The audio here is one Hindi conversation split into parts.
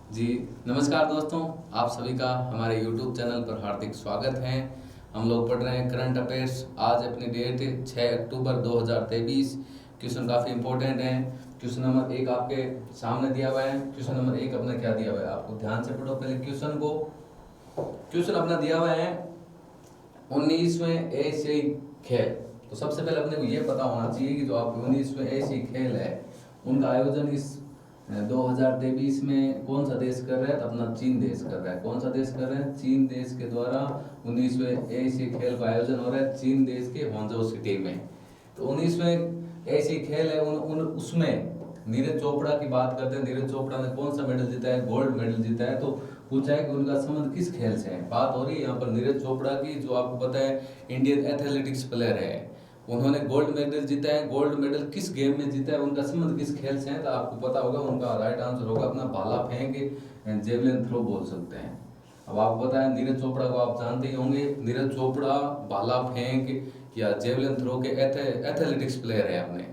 जी, नमस्कार दोस्तों। आप सभी का हमारे YouTube चैनल पर हार्दिक स्वागत है। हम लोग पढ़ रहे हैं करंट अफेयर्स। आज अपनी डेट 6 अक्टूबर 2023। क्वेश्चन काफ़ी इंपॉर्टेंट है। क्वेश्चन नंबर 1 आपके सामने दिया हुआ है। क्वेश्चन नंबर 1 अपना क्या दिया हुआ है, आपको ध्यान से पढ़ो पहले क्वेश्चन को। क्वेश्चन अपना दिया हुआ है 19वें एशियाई खेल। तो सबसे पहले अपने को ये पता होना चाहिए कि जो आपके 19वें एशियाई खेल है उनका आयोजन इस 2023 में कौन सा देश कर रहा है? तो अपना चीन देश कर रहा है। कौन सा देश कर रहा है? चीन देश के द्वारा 19वें एशियाई खेल का आयोजन हो रहा है चीन देश के होंजो सिटी में। तो 19वें एशियाई खेल है उसमें नीरज चोपड़ा की बात करते हैं। नीरज चोपड़ा ने कौन सा मेडल जीता है? गोल्ड मेडल जीता है। तो पूछा है कि उनका संबंध किस खेल से है। बात हो रही है यहाँ पर नीरज चोपड़ा की, जो आपको पता है इंडियन एथलेटिक्स प्लेयर है। उन्होंने गोल्ड मेडल जीता है। गोल्ड मेडल किस गेम में जीता है, उनका संबंध किस खेल से है? तो आपको पता होगा, उनका राइट आंसर होगा अपना भाला फेंक, जेवलिन थ्रो बोल सकते हैं। अब आपको पता है नीरज चोपड़ा को आप जानते ही होंगे। नीरज चोपड़ा भाला फेंक या जेवलिन थ्रो के एथलेटिक्स प्लेयर है अपने,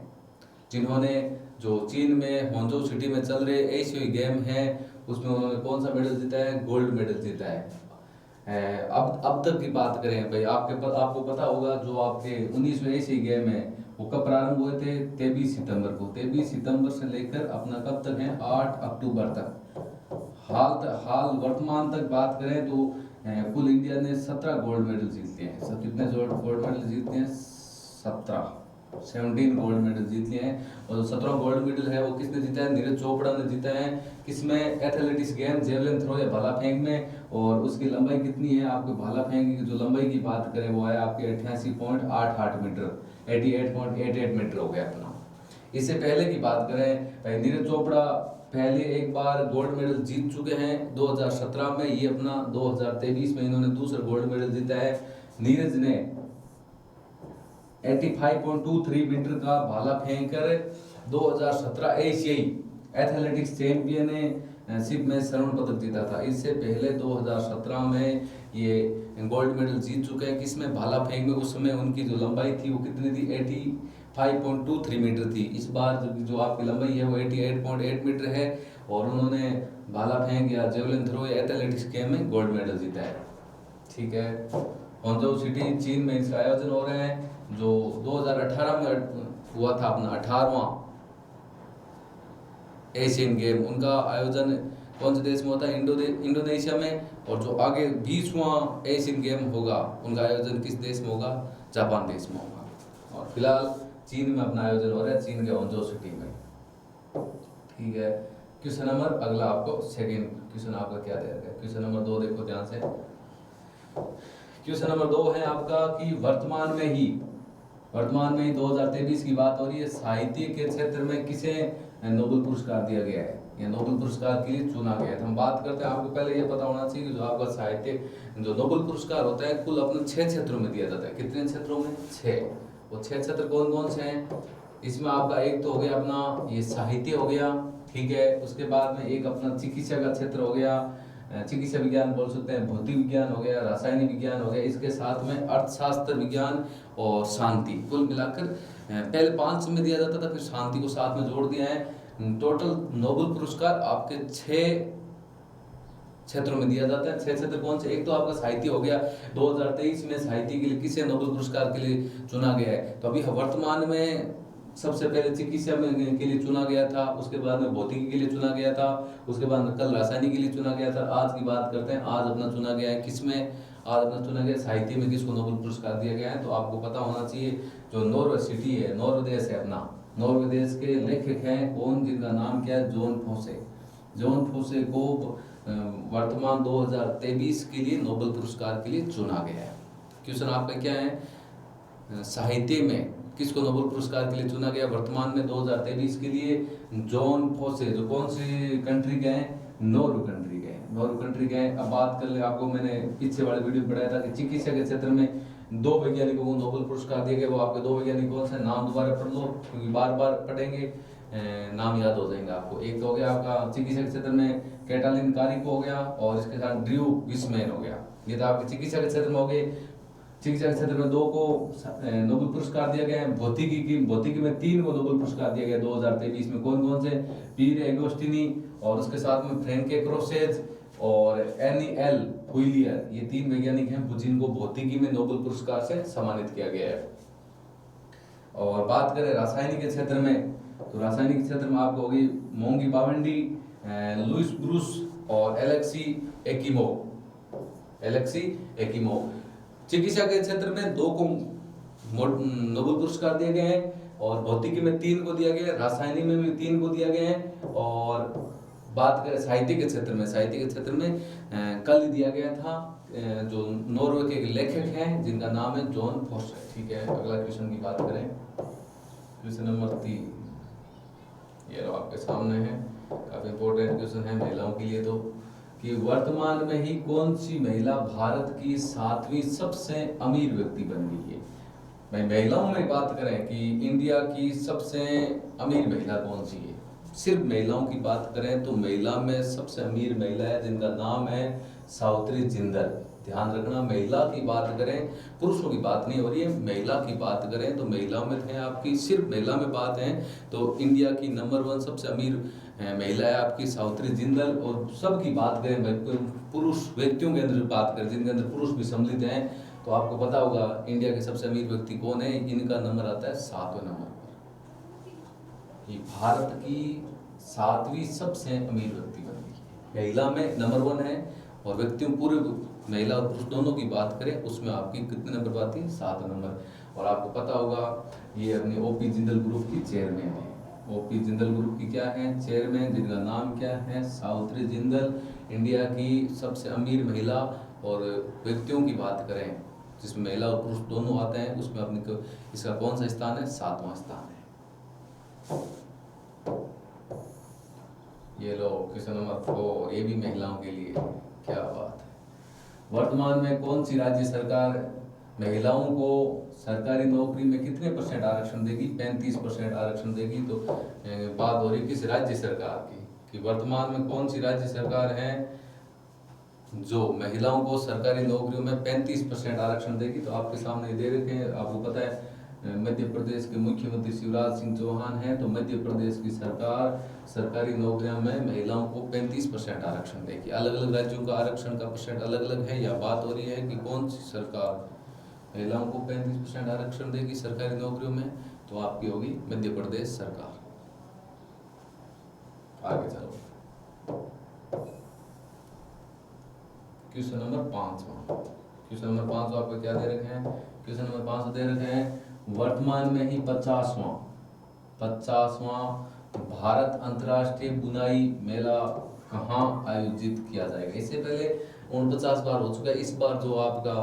जिन्होंने जो चीन में होंजो सिटी में चल रहे एशियाई गेम है उसमें उन्होंने कौन सा मेडल जीता है? गोल्ड मेडल जीता है। अब तक की बात करें भाई, आपको पता होगा जो आपके 19वें एशियाई गेम है वो कब प्रारंभ हुए थे? 23 सितंबर को। 23 सितंबर से लेकर अपना कब तक है? 8 अक्टूबर तक। हाल वर्तमान तक बात करें तो कुल इंडिया ने 17 गोल्ड मेडल जीत लिए हैं। सब कितने गोल्ड मेडल जीते हैं? 17 गोल्ड मेडल जीत लिए हैं। और जो 17 गोल्ड मेडल है वो किसने जीता है? नीरज चोपड़ा ने जीता है। किसमें? एथलेटिक्स गेम, जेवलिन थ्रो या भाला फेंक में। और उसकी लंबाई कितनी है? आपको भाला फेंक की जो लंबाई की बात करें वो है आपके 88.88 मीटर, 88.88 मीटर हो गया अपना। इससे पहले की बात करें भाई, नीरज चोपड़ा पहले एक बार गोल्ड मेडल जीत चुके हैं 2017 में। ये अपना 2023 में इन्होंने दूसरा गोल्ड मेडल जीता है। नीरज ने 85.23 मीटर का भाला फेंक कर 2017 एशियाई एथलेटिक्स चैंपियनशिप में स्वर्ण पदक जीता था। इससे पहले 2017 में ये गोल्ड मेडल जीत चुके हैं। किसमें? भाला फेंक में। उस समय उनकी जो लंबाई थी वो कितनी थी? 85.23 मीटर थी। इस बार जो आपकी लंबाई है वो 88.8 मीटर है। और उन्होंने भाला फेंक या जेवलिन थ्रो या एथलेटिक्स गेम में गोल्ड मेडल जीता है। ठीक है। होंजो सिटी चीन में इसका आयोजन हो रहा है, जो 2018 में हुआ था अपना 18वां एशियन गेम। उनका आयोजन कौन से देश में होता है? इंडोनेशिया में। और जो आगे 20वां एशियन गेम होगा उनका आयोजन किस देश में होगा? जापान देश में होगा। और फिलहाल चीन में अपना आयोजन हो रहा है, चीन के होंजो सिटी में। ठीक है। क्वेश्चन नंबर अगला आपको सेकेंड क्वेश्चन आपका क्या दे रहा है? क्वेश्चन नंबर 2 देखो ध्यान से। क्वेश्चन नंबर 2 है आपका कि वर्तमान में ही 2023 की बात हो रही है, साहित्य के क्षेत्र में किसे नोबेल पुरस्कार दिया गया है या नोबेल पुरस्कार के लिए चुना गया है? तो हम बात करते हैं, आपको पहले ये पता होना चाहिए कि जो आपका साहित्य जो नोबेल पुरस्कार होता है कुल अपने 6 क्षेत्रों में दिया जाता है। कितने क्षेत्रों में? 6। वो 6 क्षेत्र कौन कौन से हैं? इसमें आपका एक तो हो गया अपना ये साहित्य हो गया। ठीक है। उसके बाद में एक अपना चिकित्सा का क्षेत्र हो गया, चिकित्सा विज्ञान बोल सकते हैं, भौतिक विज्ञान हो गया, रासायनिक विज्ञान हो गया। इसके साथ में अर्थशास्त्र विज्ञान और शांति। कुल मिलाकर पहले 5 में दिया जाता था, फिर शांति को साथ में जोड़ दिया है। टोटल नोबेल पुरस्कार आपके 6 क्षेत्रों में दिया जाता है। 6 क्षेत्र कौन से? एक तो आपका साहित्य हो गया। 2023 में साहित्य के लिए किसे नोबेल पुरस्कार के लिए चुना गया है? तो अभी वर्तमान में सबसे पहले चिकित्सा में के लिए चुना गया था, उसके बाद में भौतिकी के लिए चुना गया था, उसके बाद में कल रासायनिक के लिए चुना गया था। आज की बात करते हैं, आज अपना चुना गया है किसमें? आज अपना चुना गया साहित्य में। किसको नोबेल पुरस्कार दिया गया है? तो आपको पता होना चाहिए, जो नॉर्वे सिटी है, नॉर्वे देश है अपना, नॉर्वे देश के लेखक हैं कौन, जिनका नाम क्या है? जॉन फोसे। जॉन फोसे को वर्तमान 2023 के लिए नोबेल पुरस्कार के लिए चुना गया है। क्वेश्चन आपका क्या है? साहित्य में किसको नोबेल पुरस्कार के लिए चुना गया वर्तमान में 2023 के लिए? जॉन फोसे। जो कौन सी कंट्री के हैं? नॉर्वे कंट्री के हैं। नॉर्वे कंट्री के हैं। अब बात कर ले, आपको मैंने पीछे वाले वीडियो में बताया था कि चिकित्सा के क्षेत्र में 2 वैज्ञानिकों को नोबेल पुरस्कार दिए गए। वो आपके 2 वैज्ञानिक कौन से? नाम दोबारा पढ़ लो, क्योंकि बार बार पढ़ेंगे नाम याद हो जाएंगे आपको। एक तो हो गया आपका चिकित्सा के क्षेत्र में कैटालिन कारिको हो गया, और इसके साथ ड्रू विस्मैन हो गया। ये तो आपके चिकित्सा के क्षेत्र में हो गए। चिकित्सा के क्षेत्र में 2 को नोबेल पुरस्कार दिया गया है। भौतिकी में 3 को नोबेल पुरस्कार दिया गया 2023 में। कौन कौन से? पीर एगोस्टिनी और उसके साथ में फ्रेंके क्रोसेज और एनिएल हुइलियर, ये 3 वैज्ञानिक हैं जिनको भौतिकी में नोबेल पुरस्कार से सम्मानित किया गया है। और बात करें रासायनिक के क्षेत्र में, तो रासायनिक क्षेत्र में आपको होगी मोंगी बावंडी, लुइस ब्रूस और एलेक्सी एकिमोव। चिकित्सा के क्षेत्र में 2 को नोबेल पुरस्कार दिए गए हैं, और भौतिकी में 3 को दिया गया है, रासायनिक में भी 3 को दिया गया है। और बात करें साहित्य के क्षेत्र में, कल ही दिया गया था, जो नॉर्वे के लेखक हैं जिनका नाम है जॉन फॉस्टर। ठीक है, अगला क्वेश्चन की बात करें, क्वेश्चन नंबर 3 ये लो आपके सामने है, काफी इंपॉर्टेंट क्वेश्चन है महिलाओं के लिए। तो कि वर्तमान में ही कौन सी महिला भारत की 7वीं सबसे अमीर व्यक्ति बन गई है। भाई महिलाओं में बात करें कि इंडिया की सबसे अमीर महिला कौन सी है, सिर्फ महिलाओं की बात करें तो महिला में सबसे अमीर महिला है जिनका नाम है सावित्री जिंदल। ध्यान रखना, महिला की बात करें, पुरुषों की बात नहीं हो रही है, महिला की बात करें तो महिलाओं में है आपकी, सिर्फ महिला में बात है तो इंडिया की नंबर 1 सबसे अमीर महिला है आपकी सावित्री जिंदल। और सबकी बात करें पुरुष व्यक्तियों के अंदर बात करें जिनके अंदर पुरुष भी सम्मिलित हैं, तो आपको पता होगा इंडिया के सबसे अमीर व्यक्ति कौन है। इनका नंबर आता है 7वें नंबर पर। ये भारत की 7वीं सबसे अमीर व्यक्ति बन गई है, महिला में नंबर 1 है, और व्यक्तियों पूरे महिला और पुरुष दोनों की बात करें उसमें आपकी कितने नंबर पर आती है, 7 नंबर। और आपको पता होगा ये अपनी ओपी जिंदल ग्रुप की चेयरमैन है। ओपी जिंदल ग्रुप की क्या है, चेयरमैन, जिनका नाम क्या है, सावित्री जिंदल। इंडिया की सबसे अमीर महिला, और व्यक्तियों की बात करें जिसमें महिला और पुरुष दोनों आते हैं उसमें अपनी इसका कौन सा स्थान है, 7वां स्थान है। ये लो क्वेश्चन नंबर 4, ये भी महिलाओं के लिए, क्या बात है। वर्तमान में कौन सी राज्य सरकार महिलाओं को सरकारी नौकरी में कितने % आरक्षण देगी, 35% आरक्षण देगी। तो बात हो रही किस राज्य सरकार की, कि वर्तमान में कौन सी राज्य सरकार है जो महिलाओं को सरकारी नौकरियों में 35% आरक्षण देगी। तो आपके सामने दे रखे हैं, आपको पता है मध्य प्रदेश के मुख्यमंत्री शिवराज सिंह चौहान हैं, तो मध्य प्रदेश की सरकार सरकारी नौकरियों में महिलाओं को 35% आरक्षण देगी। अलग अलग राज्यों का आरक्षण का % अलग अलग है, या बात हो रही है कि कौन सी सरकार महिलाओं को 35% आरक्षण देगी सरकारी नौकरियों में, तो आपकी होगी मध्य प्रदेश सरकार। आगे चलो, क्वेश्चन नंबर 5 आपको क्या दे रखे हैं, क्वेश्चन नंबर 5 दे रखे हैं वर्तमान में ही 50वां भारत अंतर्राष्ट्रीय बुनाई मेला कहाँ आयोजित किया जाएगा। इससे पहले 49 बार हो चुका है, इस बार जो आपका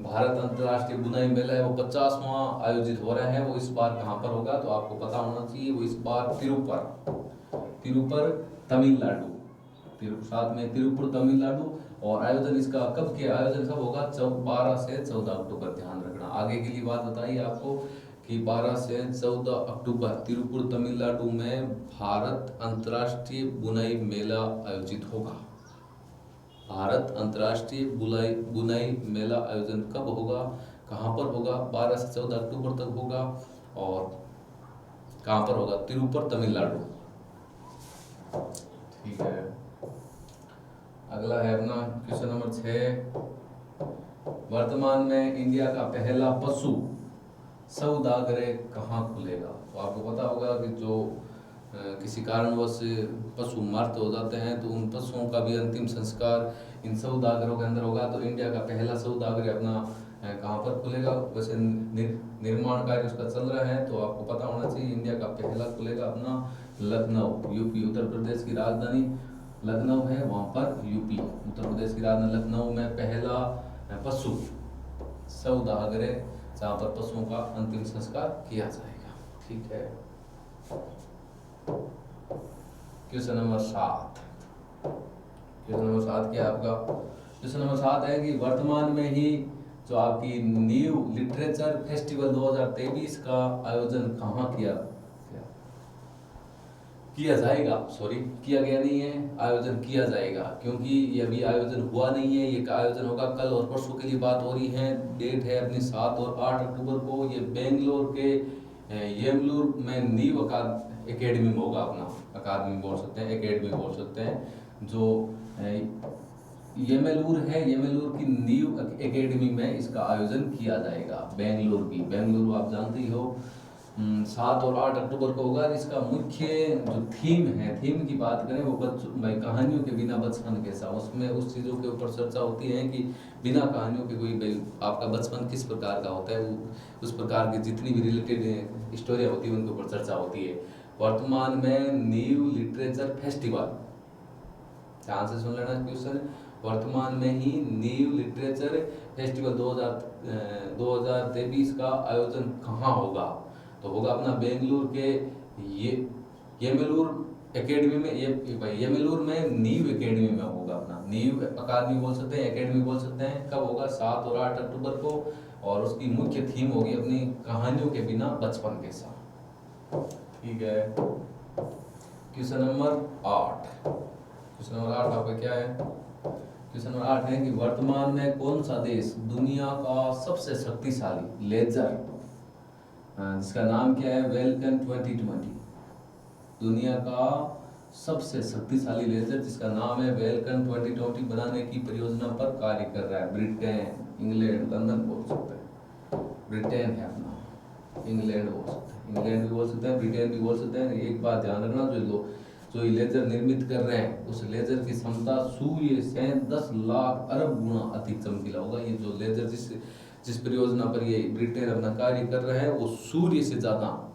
भारत अंतर्राष्ट्रीय बुनाई मेला है वो 50वां आयोजित हो रहा है। वो इस बार कहाँ पर होगा, तो आपको पता होना चाहिए, वो इस बार तिरुपर तमिलनाडु, साथ में तिरुपुर तमिलनाडु। और आयोजन इसका कब किया, आयोजन कब होगा, 12 से 14 अक्टूबर। ध्यान रखना, आगे के लिए बात बताइए आपको कि 12 से 14 अक्टूबर तिरुपुर तमिलनाडु में भारत अंतर्राष्ट्रीय बुनाई मेला आयोजित होगा। भारत अंतर्राष्ट्रीय बुनाई मेला आयोजन कब होगा, कहाँ पर होगा, 12 से 14 अक्टूबर तक होगा, और कहाँ पर होगा, तिरुपुर तमिलनाडु। ठीक है, अगला है अपना क्वेश्चन नंबर 6, वर्तमान में इंडिया का पहला पशु सौदागर कहाँ खुलेगा। तो आपको पता होगा कि जो किसी कारणवश पशु मृत हो जाते हैं तो उन पशुओं का भी अंतिम संस्कार इन सौदागरों के अंदर होगा। तो इंडिया का पहला सौदागर अपना कहाँ पर खुलेगा, वैसे निर्माण कार्य उसका चल रहा है, तो आपको पता होना चाहिए इंडिया का पहला खुलेगा अपना लखनऊ, यूपी, उत्तर प्रदेश की राजधानी लखनऊ है, वहाँ पर यूपी उत्तर प्रदेश की राजधानी लखनऊ में पहला पशु सौदागर जहाँ पर पशुओं का अंतिम संस्कार किया जाएगा। ठीक है, क्वेश्चन नंबर 7, क्या आपका क्वेश्चन नंबर 7 है कि वर्तमान में ही जो आपकी न्यू लिटरेचर फेस्टिवल 2023 का आयोजन कहाँ किया जाएगा, किया गया नहीं है, आयोजन किया जाएगा, क्योंकि ये अभी आयोजन हुआ नहीं है, ये आयोजन होगा कल और परसों के लिए बात हो रही है। डेट है अपनी 7 और 8 अक्टूबर को, ये बेंगलोर के येमलूर में नीव एकेडमी में होगा अपना। अकादमी बोल सकते हैं, एकेडमी बोल सकते हैं। जो येमेलूर है, येमेलूर की नीव एकेडमी में इसका आयोजन किया जाएगा। बेंगलुरु आप जानते ही हो। 7 और 8 अक्टूबर को होगा। इसका मुख्य जो थीम है, थीम की बात करें वो भाई कहानियों के बिना बचपन कैसा, उसमें उस चीज़ों के ऊपर चर्चा होती है कि बिना कहानियों के कोई आपका बचपन किस प्रकार का होता है, वो उस प्रकार की जितनी भी रिलेटेड स्टोरी होती है उनके ऊपर चर्चा होती है। वर्तमान में न्यू लिटरेचर फेस्टिवल, ध्यान से सुन लेना क्वेश्चन, वर्तमान में ही न्यू लिटरेचर फेस्टिवल 2023 का आयोजन कहाँ होगा? तो होगा अपना बेंगलुरु के येमेलूर एकेडमी में। येमेलूर में नीव एकेडमी में होगा। अपना नीव अकादमी बोल सकते हैं, एकेडमी बोल सकते हैं। कब होगा? 7 और 8 अक्टूबर को। और उसकी मुख्य थीम होगी अपनी कहानियों के बिना बचपन के साथ। ठीक है। क्वेश्चन नंबर 8, क्वेश्चन नंबर 8 आपका क्या है? क्वेश्चन नंबर 8 है कि वर्तमान में कौन सा देश दुनिया का सबसे शक्तिशाली लेजर, जिसका नाम क्या है, वेलकन 2020, दुनिया का सबसे शक्तिशाली लेजर जिसका नाम है वेलकन 2020 बनाने की परियोजना पर कार्य कर रहा है? ब्रिटेन, इंग्लैंड, लंदन बोल सकते हैं। ब्रिटेन है अपना, इंग्लैंड बोल सकते हैं, इंग्लैंड भी बोल सकते हैं, ब्रिटेन भी बोल सकते हैं। एक बात ध्यान रखना, जो लेजर निर्मित कर रहे हैं उस लेजर की क्षमता सूर्य से 10 लाख अरब गुना अधिक चमकीला होगा। ये जो लेजर जिस परियोजना पर ये ब्रिटेन अपना कार्य कर रहा है वो सूर्य से ज़्यादा,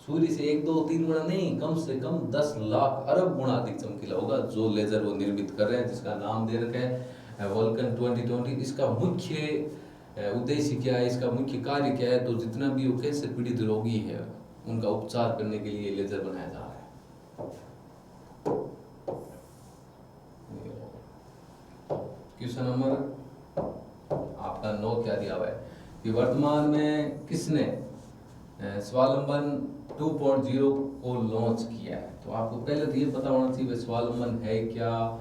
सूर्य से 1, 2, 3 गुना नहीं, कम से कम 10 लाख अरब गुना अधिक चमकीला होगा जो लेजर वो निर्मित कर रहे हैं, जिसका नाम दे रखा है वोल्कन 2020। इसका मुख्य उद्देश्य क्या है, इसका मुख्य कार्य क्या है? तो जितना भी वो कैंसर पीड़ित रोगी है उनका उपचार करने के लिए लेजर बनाया जा रहा है। क्वेश्चन नंबर आपका 9 क्या दिया हुआ है कि वर्तमान में किसने स्वावलंबन 2.0 को लॉन्च किया है? तो आपको पहले तो ये पता होना चाहिए स्वावलंबन है क्या,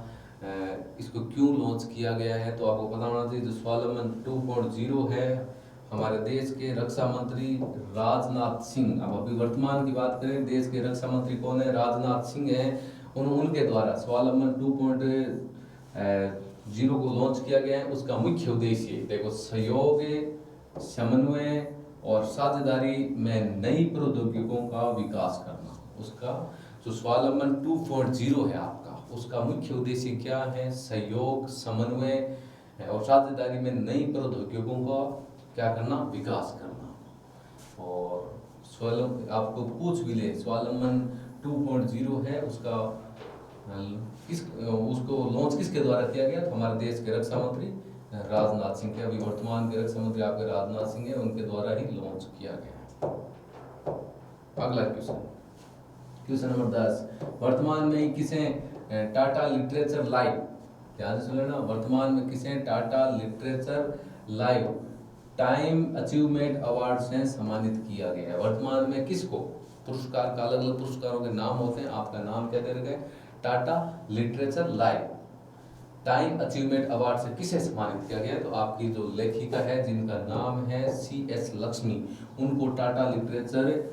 इसको क्यों लॉन्च किया गया है। तो आपको पता होना चाहिए जो स्वावलंबन 2.0 है, हमारे देश के रक्षा मंत्री राजनाथ सिंह, अब अभी वर्तमान की बात करें, देश के रक्षा मंत्री कौन है? राजनाथ सिंह हैं। उनके द्वारा स्वावलंबन 2.0 को लॉन्च किया गया है। उसका मुख्य उद्देश्य देखो, सहयोग, समन्वय और साझेदारी में नई प्रौद्योगिकियों का विकास करना। उसका जो स्वावलंबन 2.0 है आपका, उसका मुख्य उद्देश्य क्या है? सहयोग, समन्वय और साझेदारी में नई प्रौद्योगिकियों का क्या करना? विकास करना। और आपको पूछ भी ले, स्वावलंबन 2.0 है उसका उसको लॉन्च किसके द्वारा किया गया? तो हमारे देश के रक्षा मंत्री राजनाथ सिंह के, अभी वर्तमान के रक्षा मंत्री आपके राजनाथ सिंह है, उनके द्वारा ही लॉन्च किया गया है। अगला क्वेश्चन, क्वेश्चन नंबर 10, वर्तमान में किसे टाटा लिटरेचर लाइव, ध्यान से सुन लेना, वर्तमान में किसे Tata literature live time achievement award से सम्मानित किया गया है? वर्तमान में किसको? पुरस्कार का अलग अलग पुरस्कारों के नाम होते हैं, आपका नाम क्या दे रखा है? Tata literature live time achievement award से किसे सम्मानित किया गया? तो आपकी जो लेखिका है जिनका नाम है CS लक्ष्मी, उनको टाटा लिटरेचर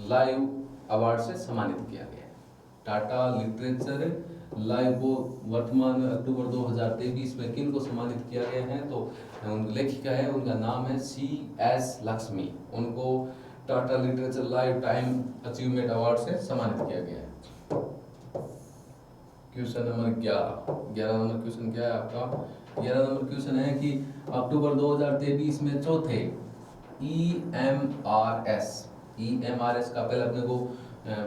लाइव अवार्ड से सम्मानित किया गया है। टाटा लिटरेचर लाइव को वर्तमान में अक्टूबर 2023 में किन को सम्मानित किया गया है? तो लेखिका है, उनका नाम है CS लक्ष्मी, उनको Tata literature live time achievement award से सम्मानित किया गया है। क्वेश्चन नंबर 11 नंबर क्वेश्चन क्या है आपका? 11 नंबर क्वेश्चन है कि अक्टूबर 2023 में चौथे EMRS का पहले अपने को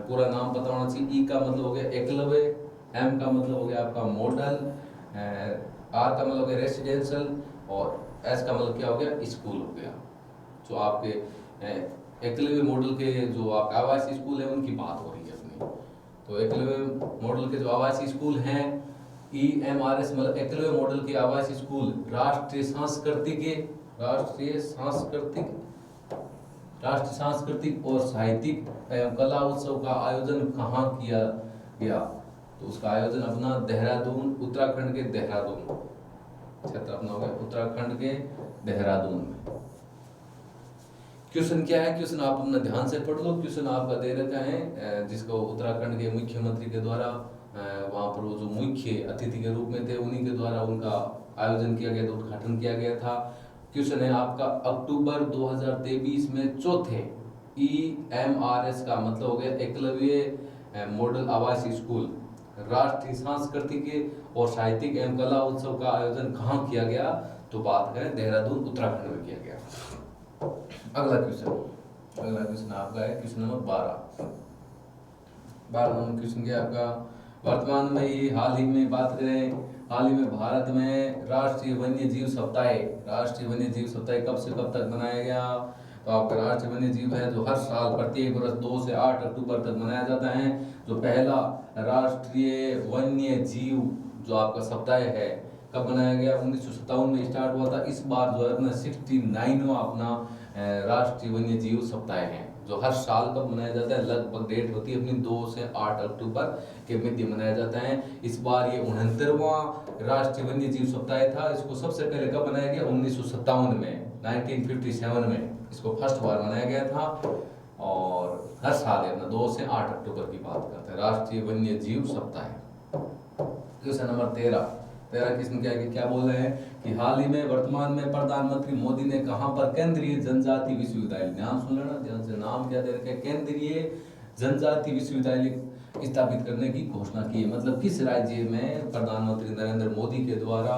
पूरा नाम पता होना चाहिए। E का मतलब हो गया एकलव्य, M का मतलब हो गया आपका मॉडल, R का मतलब हो गया रेसिडेंशियल और S का मतलब क्या हो गया? स्कूल हो गया। जो आपके एकलव्य मॉडल के जो आपका आवासीय स्कूल है उनकी बात हो रही है अपनी। तो एकलव्य मॉडल के जो आवासीय स्कूल हैं, EMRS मतलब एकलव्य मॉडल के आवासीय स्कूल राष्ट्रीय सांस्कृतिक और साहित्यिक एवं कला उत्सव का आयोजन कहाँ किया गया? तो उसका आयोजन अपना देहरादून, उत्तराखंड के देहरादून क्षेत्र अपना हो गया, उत्तराखंड के देहरादून में। क्वेश्चन क्या है, क्वेश्चन आप अपना ध्यान से पढ़ लो। क्वेश्चन आपका दे रखा है जिसको उत्तराखंड के मुख्यमंत्री के द्वारा वहाँ पर वो जो मुख्य अतिथि के रूप में थे उन्हीं के द्वारा उनका आयोजन किया गया था, उद्घाटन किया गया था। क्वेश्चन है आपका, अक्टूबर 2023 में चौथे EMRS का मतलब हो गया एकलव्य मॉडल आवासीय स्कूल राष्ट्रीय सांस्कृतिक और साहित्यिक एवं कला उत्सव का आयोजन कहाँ किया गया? तो बात करें देहरादून उत्तराखंड में किया गया। अगला क्वेश्चन आपका है क्वेश्चन नंबर 12 नंबर क्वेश्चन क्या आपका, वर्तमान में ये हाल ही में बात करें, हाल ही में भारत में राष्ट्रीय वन्य जीव सप्ताह कब से कब तक मनाया गया? तो आपका राष्ट्रीय वन्य जीव है जो हर साल प्रत्येक वर्ष 2 से 8 अक्टूबर तक मनाया जाता है। जो पहला राष्ट्रीय वन्य जीव जो आपका सप्ताह है कब मनाया गया? 1957 में स्टार्ट हुआ था। इस बार जो है अपना 69वां अपना राष्ट्रीय वन्य जीव सप्ताह है जो हर साल कब मनाया जाता है? लगभग डेट होती है अपनी 2 से 8 अक्टूबर के मध्य मनाया जाता है। इस बार ये 69वां राष्ट्रीय वन्य जीव सप्ताह था। इसको सबसे पहले कब मनाया गया? 1957 में, 1957 में इसको फर्स्ट बार मनाया गया था। और हर साल है अपना 2 से 8 अक्टूबर की बात करते हैं, राष्ट्रीय वन्य जीव सप्ताह। क्वेश्चन नंबर 13 किस्म क्या बोल रहे हैं कि हाल ही में वर्तमान में प्रधानमंत्री मोदी ने कहां पर केंद्रीय जनजाति विश्वविद्यालय, ध्यान सुन लेना ध्यान से, नाम क्या दे रखा है? केंद्रीय जनजाति विश्वविद्यालय स्थापित करने की घोषणा की है। मतलब किस राज्य में प्रधानमंत्री नरेंद्र मोदी के द्वारा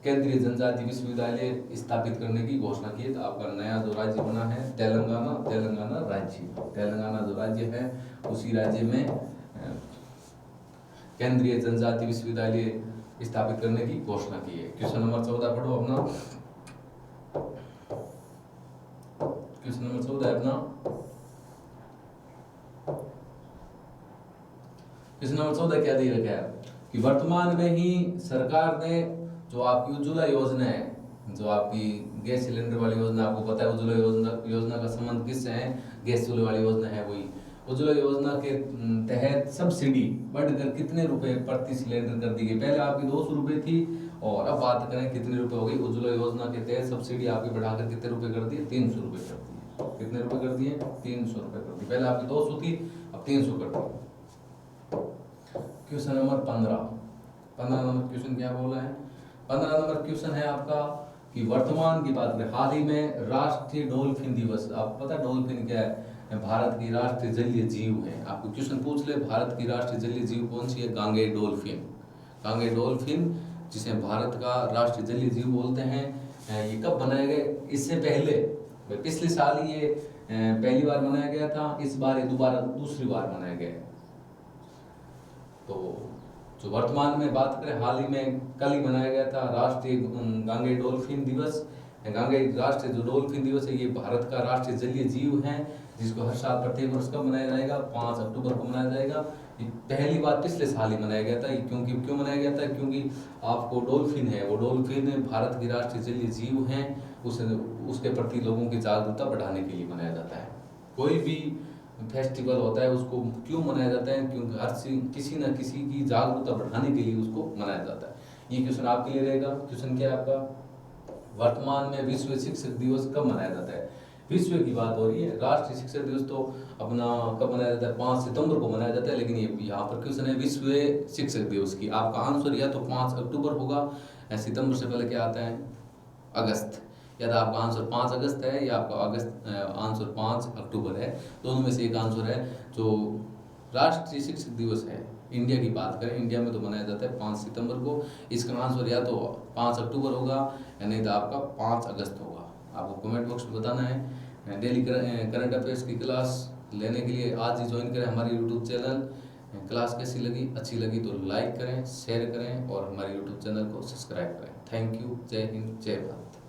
केंद्रीय जनजाति विश्वविद्यालय स्थापित करने की घोषणा की है? तो आपका नया जो राज्य बना है तेलंगाना जो राज्य है उसी राज्य में केंद्रीय जनजाति विश्वविद्यालय स्थापित करने की घोषणा की है। क्वेश्चन नंबर 14 पढ़ो अपना। क्वेश्चन नंबर 14 है अपना, क्वेश्चन नंबर 14 क्या दे रखा है कि वर्तमान में ही सरकार ने जो आपकी उज्ज्वला योजना है, जो आपकी गैस सिलेंडर वाली योजना, आपको पता है उज्ज्वला योजना का संबंध किससे है? गैस चूल्हे वाली योजना है वही। उज्ज्वला योजना के तहत सब्सिडी बढ़कर कितने रुपए प्रति सिलेंडर कर दी गई? पहले आपकी 200 रुपए थी और अब बात करें कितने रुपए हो गई? उज्ज्वला योजना के तहत सब्सिडी आपकी बढ़ाकर कितने रुपए कर दी? 300 रुपए कर दी। कितने रुपए कर दिए? 300 रुपए कर दी। पहले आपकी 200 थी, अब 300 कर दी। क्वेश्चन नंबर 15 नंबर क्वेश्चन क्या बोला है? 15 नंबर क्वेश्चन है आपका कि वर्तमान की बात करें, हाल ही में राष्ट्रीय डॉल्फिन दिवस, आपको पता है डॉल्फिन क्या है? भारत की राष्ट्रीय जलीय जीव है। आपको क्वेश्चन पूछ ले भारत की राष्ट्रीय जलीय जीव कौन सी है? गांगेय डॉल्फिन जिसे भारत का राष्ट्रीय जलीय जीव बोलते हैं। ये कब बनाया गया? इससे पहले पिछले साल ये पहली बार मनाया गया था, इस बार ये दूसरी बार मनाया गया है। तो जो वर्तमान में बात करें, हाल ही में कल ही मनाया गया था राष्ट्रीय गांगेय डॉल्फिन दिवस। गांगेय राष्ट्रीय जो डॉल्फिन दिवस है ये भारत का राष्ट्रीय जलीय जीव है जिसको हर साल प्रत्येक वर्ष कब मनाया जाएगा? 5 अक्टूबर को मनाया जाएगा। ये पहली बार पिछले साल ही मनाया गया था। क्यों मनाया गया था? क्योंकि आपको डॉल्फिन है, वो डॉल्फिन भारत की राष्ट्रीय जलीय जीव है, उसके प्रति लोगों की जागरूकता बढ़ाने के लिए मनाया जाता है। कोई भी फेस्टिवल होता है उसको क्यों मनाया जाता है? क्योंकि किसी न किसी की जागरूकता बढ़ाने के लिए उसको मनाया जाता है। ये क्वेश्चन आपके लिए रहेगा। क्वेश्चन क्या है आपका? वर्तमान में विश्व शिक्षक दिवस कब मनाया जाता है? विश्व की बात हो रही है। राष्ट्रीय शिक्षक दिवस तो अपना कब मनाया जाता है? 5 सितंबर को मनाया जाता है, लेकिन ये यहाँ पर क्वेश्चन है विश्व शिक्षक दिवस की। आपका आंसर या तो 5 अक्टूबर होगा, सितंबर से पहले क्या आता है? अगस्त। या तो आपका आंसर 5 अगस्त है या आपका आंसर 5 अक्टूबर है। दोनों में से एक आंसर है। जो राष्ट्रीय शिक्षक दिवस है इंडिया की बात करें, इंडिया में तो मनाया जाता है 5 सितंबर को। इसका आंसर या तो 5 अक्टूबर होगा या नहीं तो आपका 5 अगस्त होगा। आपको कमेंट बॉक्स में बताना है। डेली करंट अफेयर्स की क्लास लेने के लिए आज ही ज्वाइन करें हमारे यूट्यूब चैनल। क्लास कैसी लगी? अच्छी लगी तो लाइक करें, शेयर करें और हमारे यूट्यूब चैनल को सब्सक्राइब करें। Thank you. जय हिंद, जय भारत।